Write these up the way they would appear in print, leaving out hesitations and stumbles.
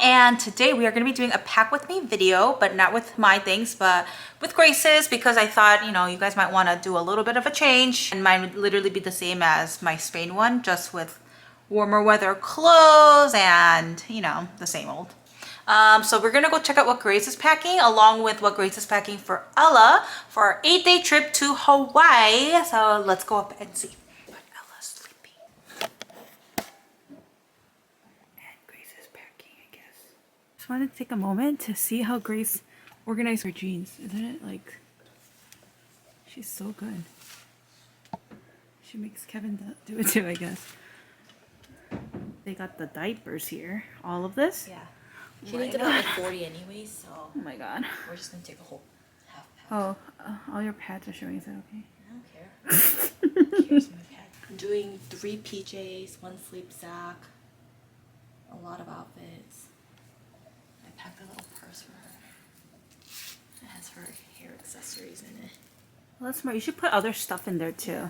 and today we are going to be doing a pack with me video, but not with my things, but with Grace's, because I thought, you know, you guys might want to do a little bit of a change, and mine would literally be the same as my Spain one, just with warmer weather clothes and, you know, the same old. So we're gonna go check out what Grace is packing, along with what Grace is packing for Ella for our 8-day trip to Hawaii. So let's go up and see. But Ella's sleeping. And Grace is packing, I guess. Just wanted to take a moment to see how Grace organized her jeans. Isn't it like, she's so good. She makes Kevin do it too, I guess. They got the diapers here. All of this? Yeah. She needs about like 40 anyway, so. Oh my god. We're just gonna take a whole half pack. Oh, all your pads are showing. Is that okay? I don't care. Here's my pad. I'm doing 3 PJs, 1 sleep sack, a lot of outfits. I packed a little purse for her. It has her hair accessories in it. Well, that's smart. You should put other stuff in there too.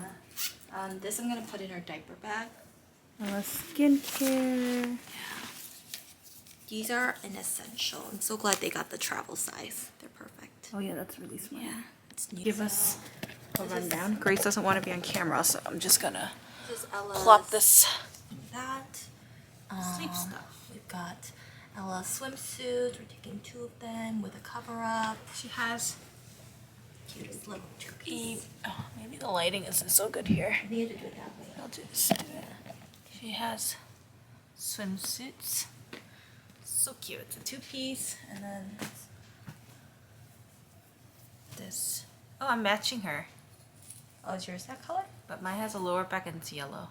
Yeah. This I'm gonna put in her diaper bag. Skincare. These are an essential. I'm so glad they got the travel size. They're perfect. Oh yeah, that's really smart. Yeah, it's new. Give us a rundown. Grace doesn't want to be on camera, so I'm just gonna Ella's plop this that sleep stuff. We've got Ella's swimsuits. We're taking 2 of them with a cover up. She has Cutest little 2-piece. Oh, maybe the lighting isn't so good here. I need to do it that way. I'll just do it. She has swimsuits. So cute. It's a 2-piece, and then this. Oh, I'm matching her, Oh, is yours that color? but mine has a lower back and it's yellow.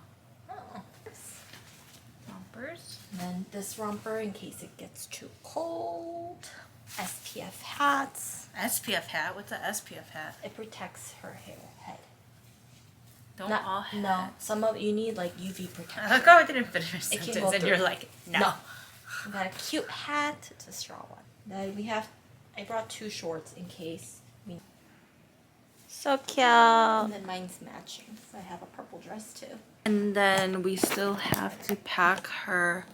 Oh. Rompers. And then this romper in case it gets too cold. SPF hats. SPF hat. What's a SPF hat? It protects her head. Don't all hats. No, some of you need like UV protection. Look how I didn't finish my It sentence, can go and through. you're like, no. We got a cute hat. It's a straw one. Then we have. I brought 2 shorts in case. So cute. And then mine's matching, so I have a purple dress too. And then we still have to pack her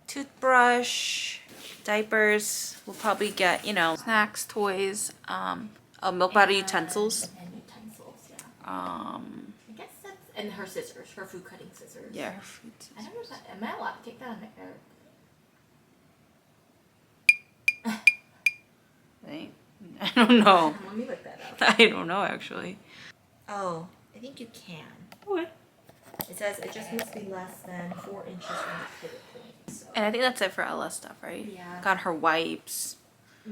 toothbrush, diapers. We'll probably get, you know, snacks, toys, milk bottle utensils. And utensils, yeah. I Um, guess that's and her scissors, her food cutting scissors. yeah, her food. I don't know if that, am I allowed to take that on the air? I don't know. Let me look that up. I don't know actually. Oh, I think you can. Okay. It says it just must be less than 4 inches from the pivot point. So. And I think that's it for Ella stuff, right? Yeah. Got her wipes.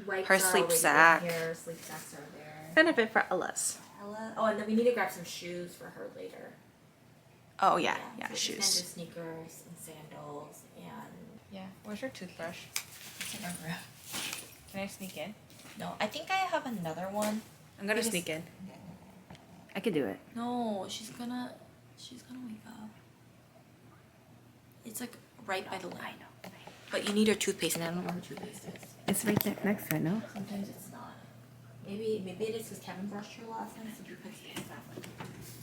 Wipes her are sleep already in sack. Here. Sleep sacks are there. Kind of it for Ella's. Ella. Oh, and then we need to grab some shoes for her later. Oh yeah, So shoes. extended sneakers and sandals and. Yeah. Where's your toothbrush? It's in her room. Can I sneak in? No, I think I have another one. I'm gonna sneak in. I could do it. No, she's gonna wake up. It's like right by the lamp. I know. But you need her toothpaste, and I don't know where her toothpaste is. It's right there next to it, no? Sometimes it's not. Maybe it is because Kevin brushed her last night, so you could see it that way.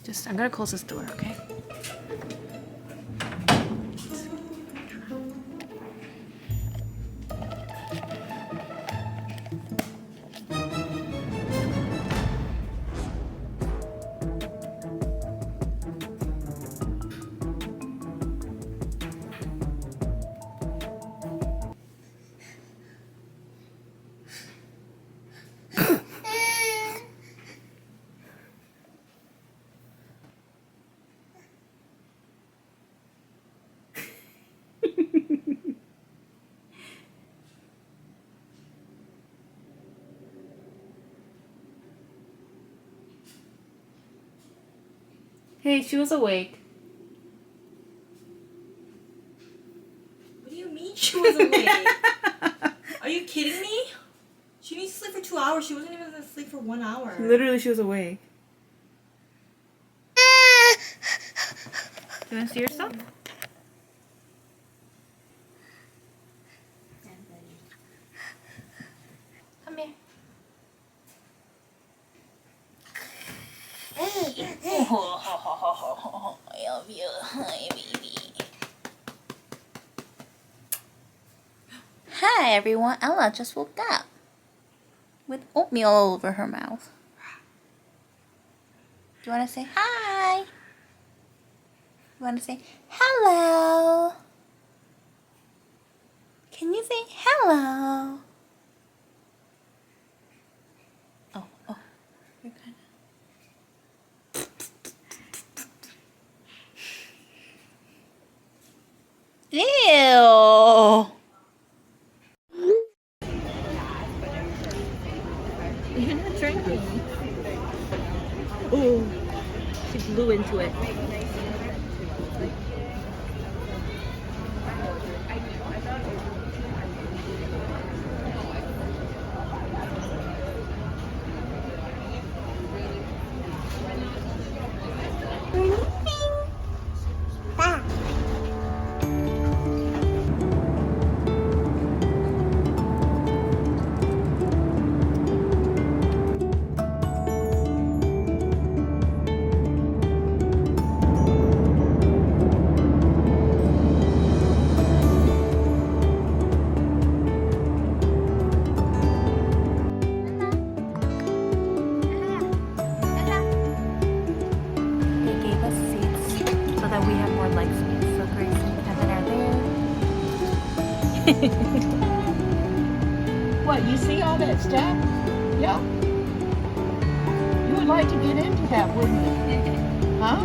Just, I'm gonna close this door, okay? Hey, she was awake. What do you mean she was awake? Are you kidding me? She needs to sleep for 2 hours. She wasn't even gonna sleep for 1 hour. Literally, she was awake. You wanna see yourself? Come here. Oh, I love you. Hi, baby. Hi everyone, Ella just woke up with oatmeal all over her mouth. Do you want to say hi? You want to say hello? Can you say hello? Oh, you're kind of... Ew! You're not drinking. Oh, she blew into it. They gave us seats so that we have more leg space. So Grace and Kevin are there. What, you see all that stuff? Yeah. You would like to get into that, wouldn't you? Huh?